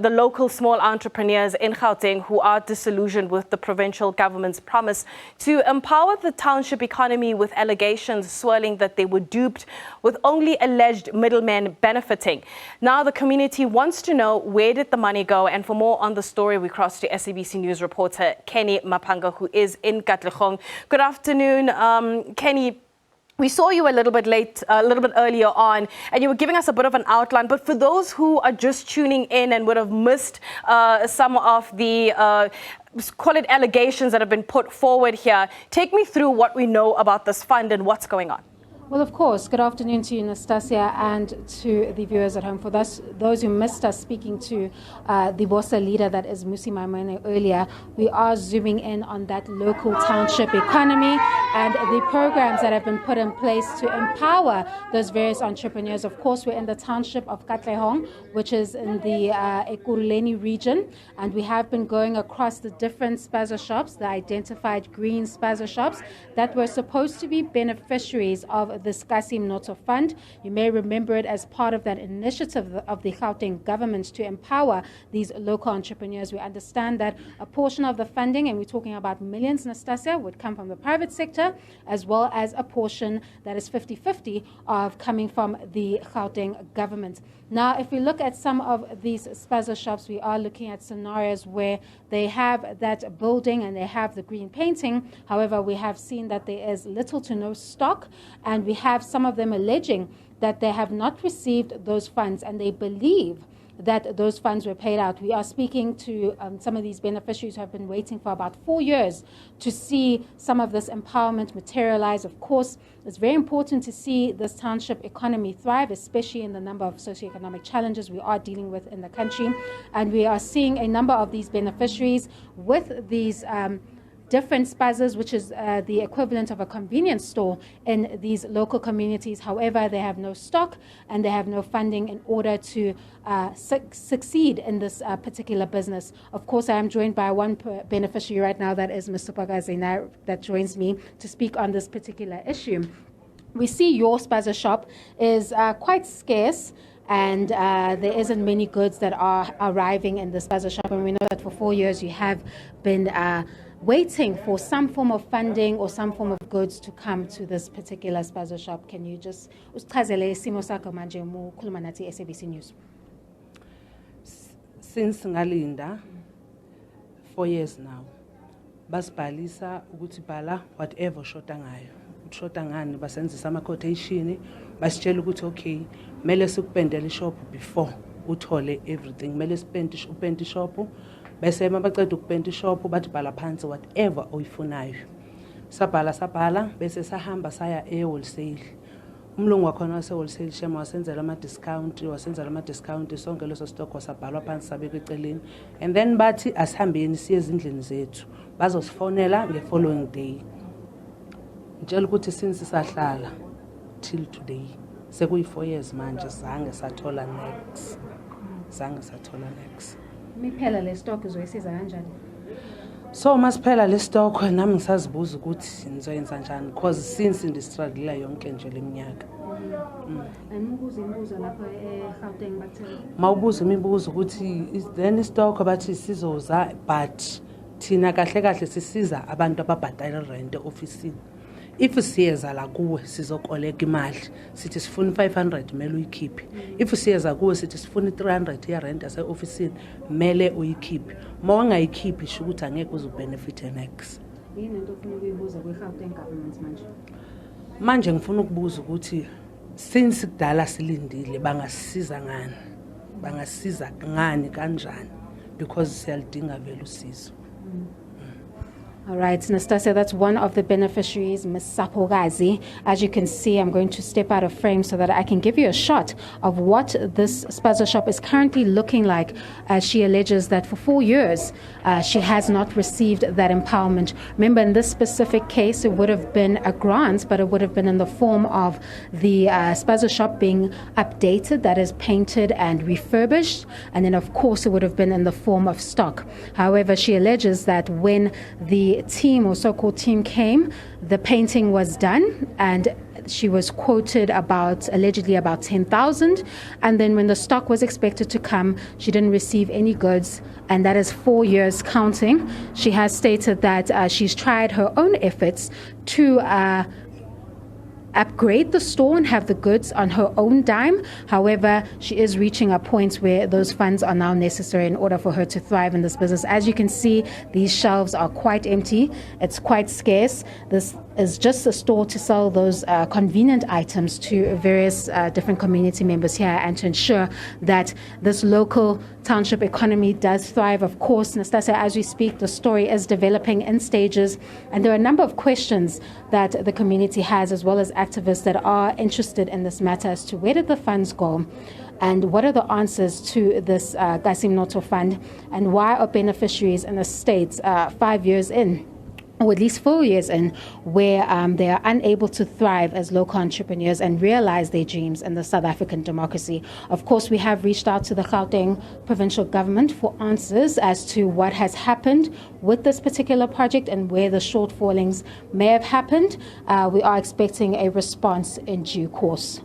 the local small entrepreneurs in Gauteng who are disillusioned with the provincial government's promise to empower the township economy, with allegations swirling that they were duped, with only alleged middlemen benefiting. Now the community wants to know, where did the money go? And for more on the story, we cross to SABC News reporter Canny, who is in Katlehing. Good afternoon, Canny. We saw you a little bit earlier on, and you were giving us a bit of an outline. But for those who are just tuning in and would have missed some of the, call it allegations that have been put forward here, take me through what we know about this fund and what's going on. Well, of course, good afternoon to you, Nastasia, and to the viewers at home. For those who missed us speaking to the Bossa leader, that is Musi Maimane, earlier, we are zooming in on that local township economy and the programs that have been put in place to empower those various entrepreneurs. Of course, we're in the township of Katlehing, which is in the Ekurhuleni region, and we have been going across the different spaza shops, the identified green spaza shops that were supposed to be beneficiaries of the Skyim Noto fund. You may remember it as part of that initiative of the Gauteng government to empower these local entrepreneurs. We understand that a portion of the funding, and we're talking about millions, Nastasia, would come from the private sector, as well as a portion that is 50-50 of coming from the Gauteng government. Now, if we look at some of these spaza shops, we are looking at scenarios where they have that building and they have the green painting. However, we have seen that there is little to no stock, and we have some of them alleging that they have not received those funds and they believe that those funds were paid out. We are speaking to some of these beneficiaries who have been waiting for about 4 years to see some of this empowerment materialize. Of course, it's very important to see this township economy thrive, especially in the number of socioeconomic challenges we are dealing with in the country. And we are seeing a number of these beneficiaries with these different spazas, which is the equivalent of a convenience store in these local communities. However, they have no stock and they have no funding in order to succeed in this particular business. Of course, I am joined by one beneficiary right now, that is Mr. Pagazina, that joins me to speak on this particular issue. We see your spaza shop is quite scarce, and there isn't many goods that are arriving in the spaza shop, and we know that for 4 years you have been waiting for some form of funding or some form of goods to come to this particular spaza shop. Can you just usichazele isimo sakho manje mukhuluma nathi SABC News? Since ngalinda 4 years now, basibhalisa ukuthi bhala whatever shota ngayo. Shota ngani basenzisa ama quotation, basitshela ukuthi okay, mele sikupendele ishop before uthole everything. Mele upende ishop, bese mabaceda ukupenda ishop bathi bhala phansi whatever oyifunayo. Sabhala bese sahamba saya wholesale. Umlungu wakhona wase wholesale shema wasenzela ama discount sonke leso stock wasabhalwa phansi sabeka eceleni, and then bathi asihambeni siye ezindlini zethu bazosifonela nge following day. Ngitshela ukuthi since sahlala till today sekuyi 4 years manje zange sathola next. Miphela le stock izoyisiza kanjani? So masiphela le stock nami ngisazibuza ukuthi nizoyenza kanjani, because since ndistruggle yonke nje leminyaka. Angibuza imibuzo lapha eGauteng bathela. Mawubuza imibuzo ukuthi is then stock bathi sizoza, but thina kahle sisiza abantu ababhadala rent office. If siyeza la kuwe sizokoleka imali, sithi sifuna 500 mele uyikhiphe. If siyeza kuwe sithi sifuna 300 ya rent ase office mele uyikhiphe. Mawungayikhiphi sho ukuthi angeke uzobenefite next. Yini into ofuna ukuyibuza kweGauteng government manje? Manje ngifuna ukubuza ukuthi since kudala silindile bangasiza ngani kanjani, because siyalidinga vele usizo. All right, Nastasia, that's one of the beneficiaries, Ms. Sapogazi. As you can see, I'm going to step out of frame so that I can give you a shot of what this spaza shop is currently looking like, as she alleges that for 4 years she has not received that empowerment. Remember, in this specific case, it would have been a grant, but it would have been in the form of the spaza shop being updated, that is painted and refurbished, and then of course it would have been in the form of stock. However, she alleges that when the the team or so-called team came, the painting was done, and she was quoted allegedly about 10,000. And then when the stock was expected to come, she didn't receive any goods. And that is 4 years counting. She has stated that she's tried her own efforts to upgrade the store and have the goods on her own dime. However, she is reaching a point where those funds are now necessary in order for her to thrive in this business. As you can see, these shelves are quite empty. It's quite scarce. This is just a store to sell those convenient items to various different community members here and to ensure that this local township economy does thrive. Of course, Nastasia, as we speak, the story is developing in stages, and there are a number of questions that the community has, as well as activists that are interested in this matter as to where did the funds go and what are the answers to this Skyim Noto fund, and why are beneficiaries in the States 5 years in, or at least 4 years in, where they are unable to thrive as local entrepreneurs and realize their dreams in the South African democracy. Of course, we have reached out to the Gauteng provincial government for answers as to what has happened with this particular project and where the shortfallings may have happened. We are expecting a response in due course.